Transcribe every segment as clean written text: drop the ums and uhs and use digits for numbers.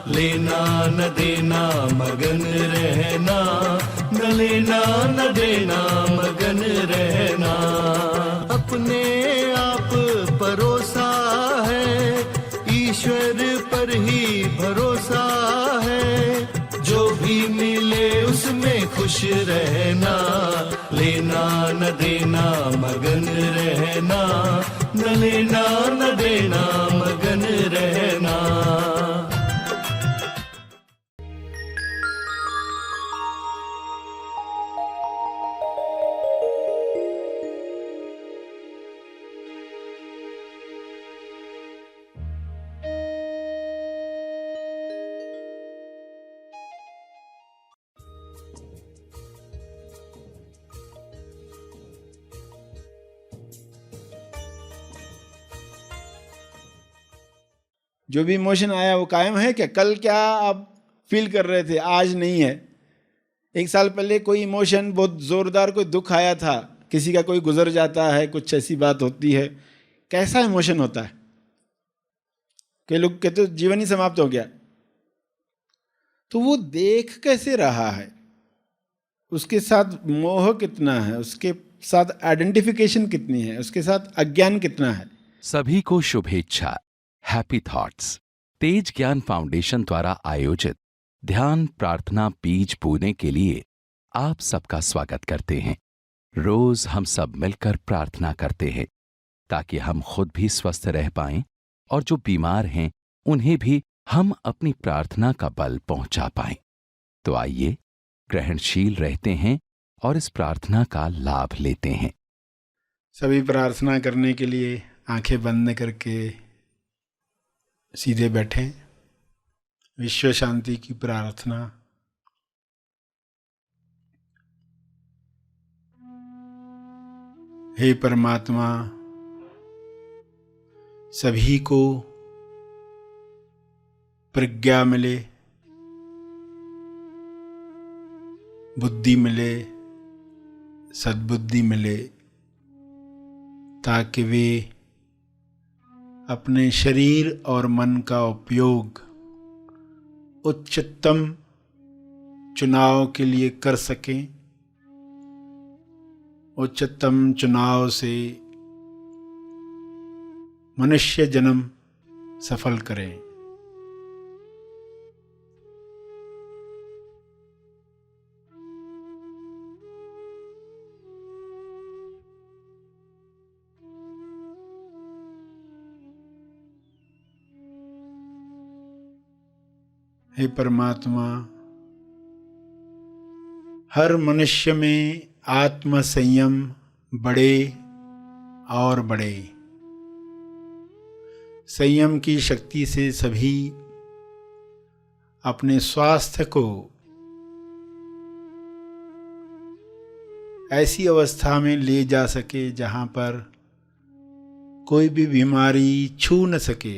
लेना न देना मगन रहना, न लेना न देना मगन रहना। अपने आप परोसा है, ईश्वर पर ही भरोसा है। जो भी मिले उसमें खुश रहना, लेना न देना मगन रहना, न लेना न देना मगन रहना। जो भी इमोशन आया वो कायम है क्या? कल क्या आप फील कर रहे थे, आज नहीं है। एक साल पहले कोई इमोशन, बहुत जोरदार कोई दुख आया था, किसी का कोई गुजर जाता है, कुछ ऐसी बात होती है, कैसा इमोशन होता है? कई लोग कहते तो जीवन ही समाप्त हो गया। तो वो देख कैसे रहा है, उसके साथ मोह कितना है, उसके साथ आइडेंटिफिकेशन कितनी है, उसके साथ अज्ञान कितना है। सभी को शुभेच्छा। हैप्पी थॉट्स तेज ज्ञान फाउंडेशन द्वारा आयोजित ध्यान प्रार्थना बीज बोने के लिए आप सबका स्वागत करते हैं। रोज हम सब मिलकर प्रार्थना करते हैं ताकि हम खुद भी स्वस्थ रह पाएं और जो बीमार हैं उन्हें भी हम अपनी प्रार्थना का बल पहुंचा पाएं। तो आइए ग्रहणशील रहते हैं और इस प्रार्थना का लाभ लेते हैं। सभी प्रार्थना करने के लिए आंखें बंद करके सीधे बैठें। विश्व शांति की प्रार्थना। हे परमात्मा, सभी को प्रज्ञा मिले, बुद्धि मिले, सद्बुद्धि मिले, ताकि वे अपने शरीर और मन का उपयोग उच्चतम चुनाव के लिए कर सकें। उच्चतम चुनाव से मनुष्य जन्म सफल करें। हे परमात्मा, हर मनुष्य में आत्म संयम बढ़े और बढ़े। संयम की शक्ति से सभी अपने स्वास्थ्य को ऐसी अवस्था में ले जा सके जहां पर कोई भी बीमारी छू न सके।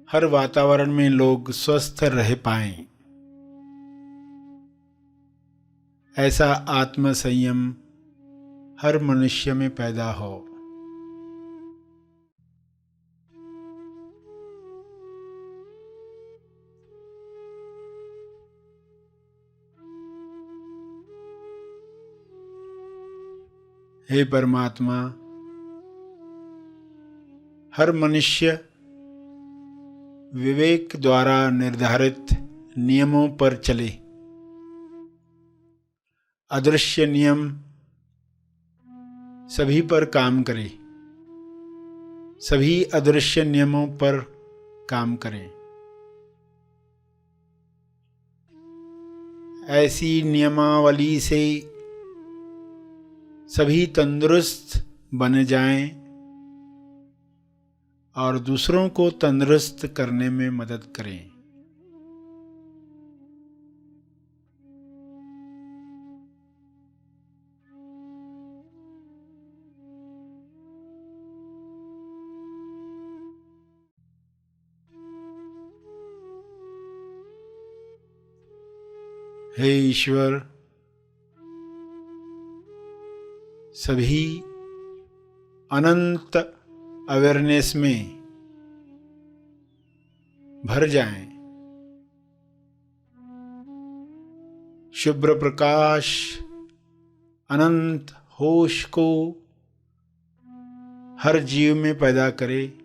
हर वातावरण में लोग स्वस्थ रह पाएं, ऐसा आत्म संयम हर मनुष्य में पैदा हो। हे परमात्मा, हर मनुष्य विवेक द्वारा निर्धारित नियमों पर चले। अदृश्य नियम सभी पर काम करे, सभी अदृश्य नियमों पर काम करें। ऐसी नियमावली से सभी तंदुरुस्त बन जाएं और दूसरों को तंदुरुस्त करने में मदद करें। हे ईश्वर, सभी अनंत अवेयरनेस में भर जाएं। शुभ्र प्रकाश अनंत होश को हर जीव में पैदा करे।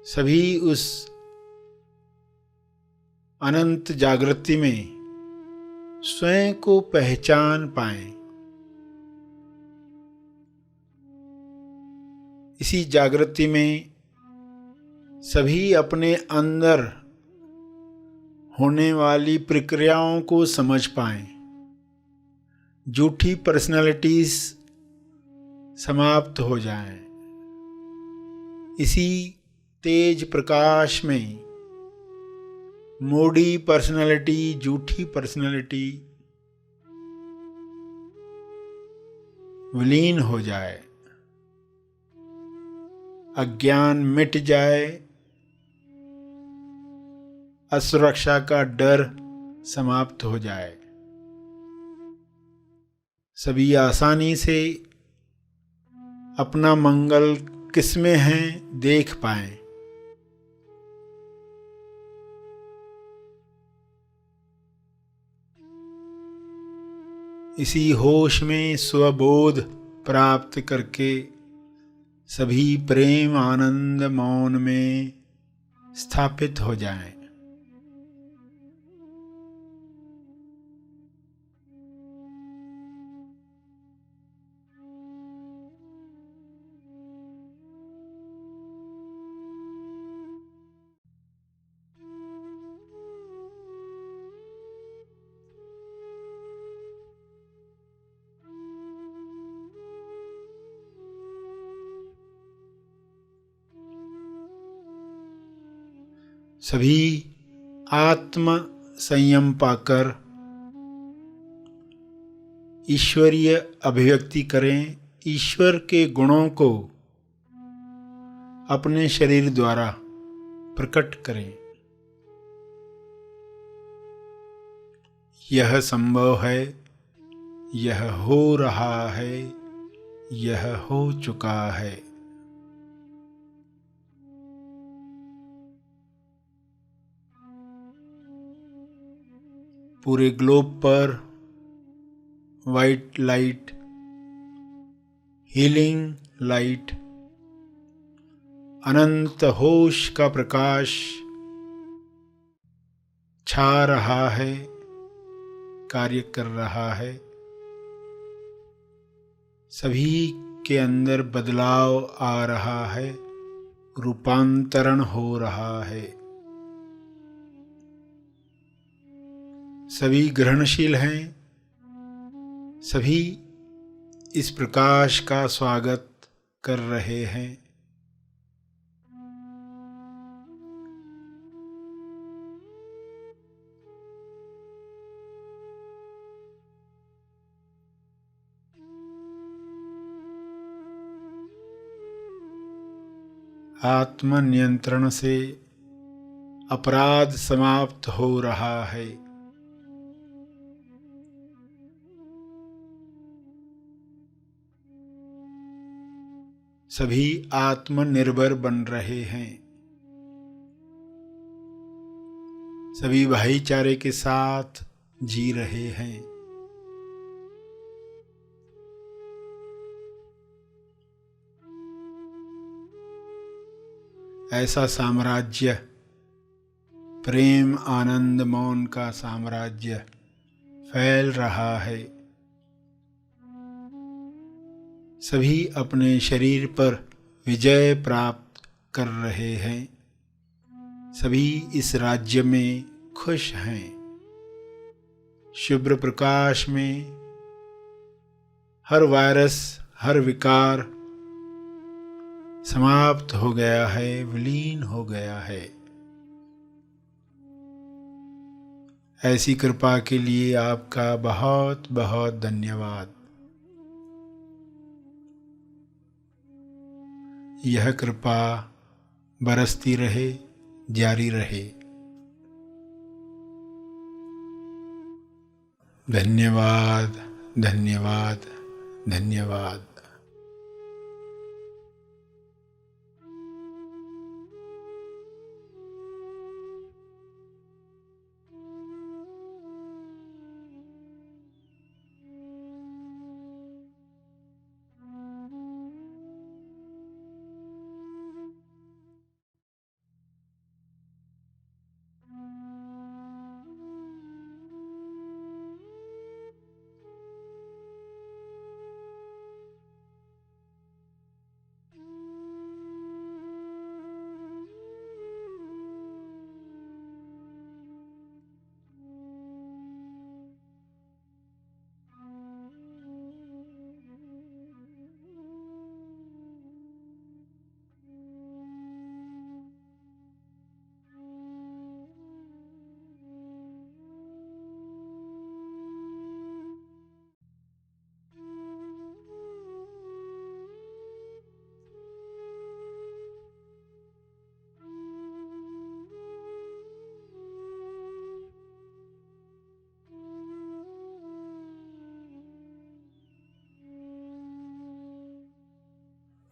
सभी उस अनंत जागृति में स्वयं को पहचान पाएं। इसी जागृति में सभी अपने अंदर होने वाली प्रक्रियाओं को समझ पाएं। झूठी पर्सनालिटीज समाप्त हो जाएं। इसी तेज प्रकाश में मोड़ी पर्सनालिटी, झूठी पर्सनालिटी विलीन हो जाए, अज्ञान मिट जाए, असुरक्षा का डर समाप्त हो जाए। सभी आसानी से अपना मंगल किसमें है देख पाएं। इसी होश में स्वबोध प्राप्त करके सभी प्रेम आनंद मौन में स्थापित हो जाएं। सभी आत्म संयम पाकर ईश्वरीय अभिव्यक्ति करें। ईश्वर के गुणों को अपने शरीर द्वारा प्रकट करें। यह संभव है, यह हो रहा है, यह हो चुका है। पूरे ग्लोब पर वाइट लाइट, हीलिंग लाइट, अनंत होश का प्रकाश छा रहा है, कार्य कर रहा है। सभी के अंदर बदलाव आ रहा है, रूपांतरण हो रहा है। सभी ग्रहणशील हैं। सभी इस प्रकाश का स्वागत कर रहे हैं। आत्म नियंत्रण से अपराध समाप्त हो रहा है। सभी आत्मनिर्भर बन रहे हैं। सभी भाईचारे के साथ जी रहे हैं। ऐसा साम्राज्य, प्रेम आनंद मौन का साम्राज्य फैल रहा है। सभी अपने शरीर पर विजय प्राप्त कर रहे हैं। सभी इस राज्य में खुश हैं। शुभ्र प्रकाश में हर वायरस, हर विकार समाप्त हो गया है, विलीन हो गया है। ऐसी कृपा के लिए आपका बहुत बहुत धन्यवाद। यह कृपा बरसती रहे, जारी रहे। धन्यवाद, धन्यवाद, धन्यवाद।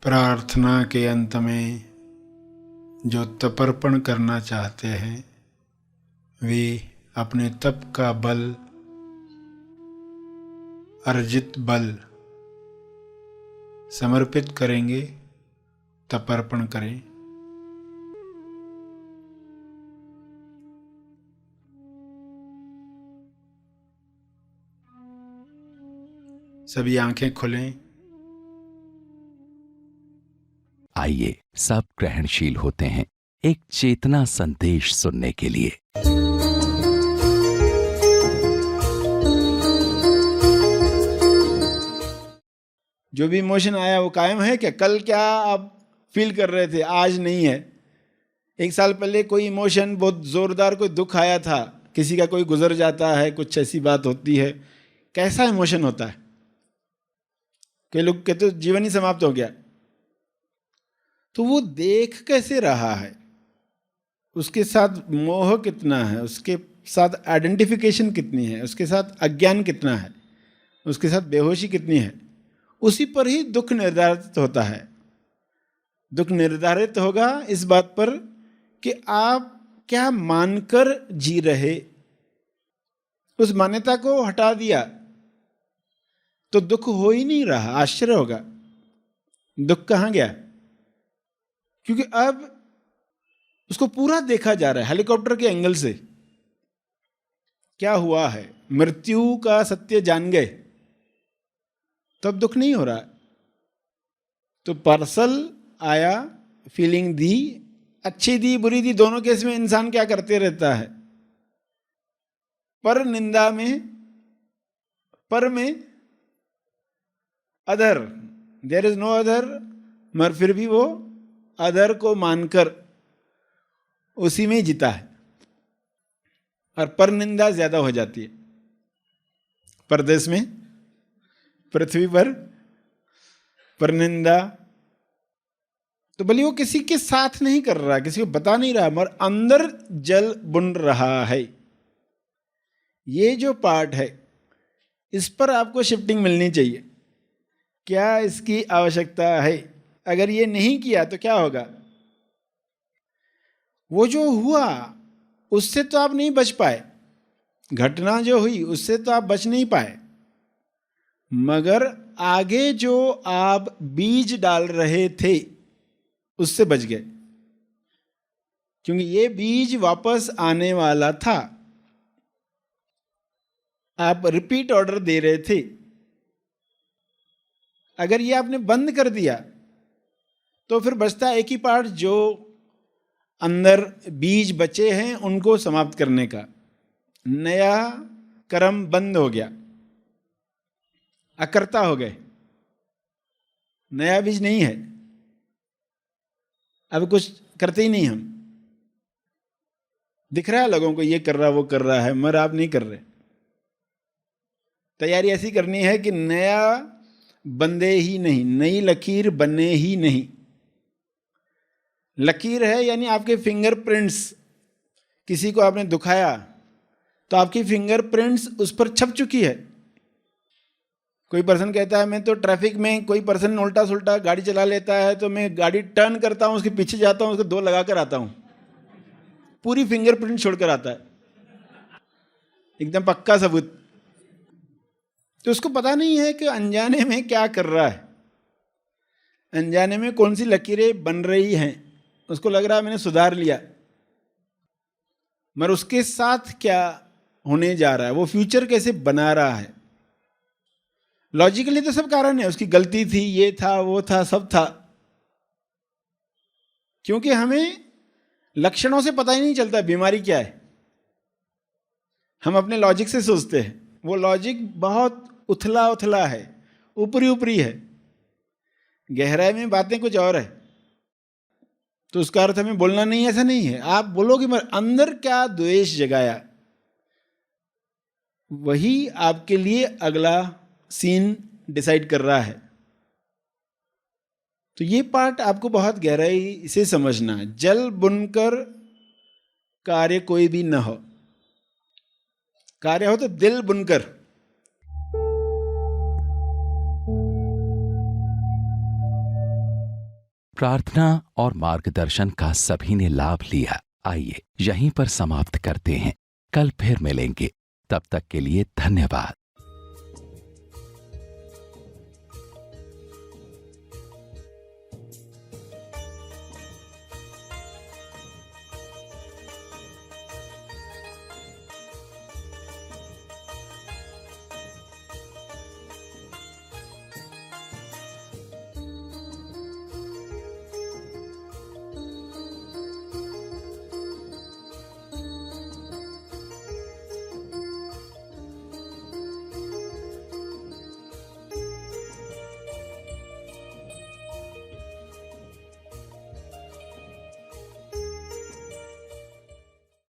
प्रार्थना के अंत में जो तपर्पण करना चाहते हैं वे अपने तप का बल, अर्जित बल समर्पित करेंगे, तपर्पण करें। सभी आंखें खुलें। आइए सब ग्रहणशील होते हैं एक चेतना संदेश सुनने के लिए। जो भी इमोशन आया वो कायम है क्या? कल क्या आप फील कर रहे थे, आज नहीं है? एक साल पहले कोई इमोशन बहुत जोरदार, कोई दुख आया था, किसी का कोई गुजर जाता है, कुछ ऐसी बात होती है, कैसा इमोशन होता है? कई लोग कहते तो जीवन ही समाप्त हो गया। तो वो देख कैसे रहा है, उसके साथ मोह कितना है, उसके साथ आइडेंटिफिकेशन कितनी है, उसके साथ अज्ञान कितना है, उसके साथ बेहोशी कितनी है, उसी पर ही दुख निर्धारित होता है। दुख निर्धारित होगा इस बात पर कि आप क्या मानकर जी रहे। उस मान्यता को हटा दिया तो दुख हो ही नहीं रहा। आश्चर्य होगा, दुख कहाँ गया? क्योंकि अब उसको पूरा देखा जा रहा है हेलीकॉप्टर के एंगल से। क्या हुआ है, मृत्यु का सत्य जान गए तो अब दुख नहीं हो रहा। तो पार्सल आया, फीलिंग दी, अच्छी दी बुरी दी, दोनों केस में इंसान क्या करते रहता है? पर निंदा में, पर में other, there is no other, मगर फिर भी वो अदर को मानकर उसी में जीता है और पर निंदा ज्यादा हो जाती है। परदेश में, पृथ्वी पर निंदा। तो भले वो किसी के साथ नहीं कर रहा, किसी को बता नहीं रहा, मगर अंदर जल बुन रहा है। ये जो पार्ट है इस पर आपको शिफ्टिंग मिलनी चाहिए। क्या इसकी आवश्यकता है? अगर ये नहीं किया तो क्या होगा? वो जो हुआ उससे तो आप नहीं बच पाए, घटना जो हुई उससे तो आप बच नहीं पाए, मगर आगे जो आप बीज डाल रहे थे उससे बच गए, क्योंकि ये बीज वापस आने वाला था। आप रिपीट ऑर्डर दे रहे थे। अगर ये आपने बंद कर दिया तो फिर बचता एक ही पार्ट, जो अंदर बीज बचे हैं उनको समाप्त करने का। नया कर्म बंद हो गया, अकर्ता हो गए, नया बीज नहीं है, अब कुछ करते ही नहीं। हम दिख रहा है लोगों को ये कर रहा वो कर रहा है, मगर आप नहीं कर रहे। तैयारी ऐसी करनी है कि नया बंदे ही नहीं, नई लकीर बने ही नहीं। लकीर है यानी आपके फिंगरप्रिंट्स। किसी को आपने दुखाया तो आपकी फिंगरप्रिंट्स उस पर छप चुकी है। कोई पर्सन कहता है मैं तो ट्रैफिक में, कोई पर्सन उल्टा सुल्टा गाड़ी चला लेता है तो मैं गाड़ी टर्न करता हूं, उसके पीछे जाता हूं, उसको 2 लगा कर आता हूं, पूरी फिंगरप्रिंट छोड़कर आता है, एकदम पक्का सबूत। तो उसको पता नहीं है कि अनजाने में क्या कर रहा है, अनजाने में कौन सी लकीरें बन रही हैं। उसको लग रहा है मैंने सुधार लिया, मगर उसके साथ क्या होने जा रहा है, वो फ्यूचर कैसे बना रहा है। लॉजिकली तो सब कारण है, उसकी गलती थी, ये था वो था, सब था, क्योंकि हमें लक्षणों से पता ही नहीं चलता बीमारी क्या है। हम अपने लॉजिक से सोचते हैं, वो लॉजिक बहुत उथला उथला है, ऊपरी ऊपरी है, गहराई में बातें कुछ और है। तो उसका अर्थ हमें बोलना नहीं, ऐसा नहीं है। आप बोलोगे मगर अंदर क्या द्वेष जगाया, वही आपके लिए अगला सीन डिसाइड कर रहा है। तो ये पार्ट आपको बहुत गहराई से समझना है। जल बुनकर कार्य कोई भी न हो, कार्य हो तो दिल बुनकर। प्रार्थना और मार्गदर्शन का सभी ने लाभ लिया। आइए यहीं पर समाप्त करते हैं, कल फिर मिलेंगे। तब तक के लिए धन्यवाद।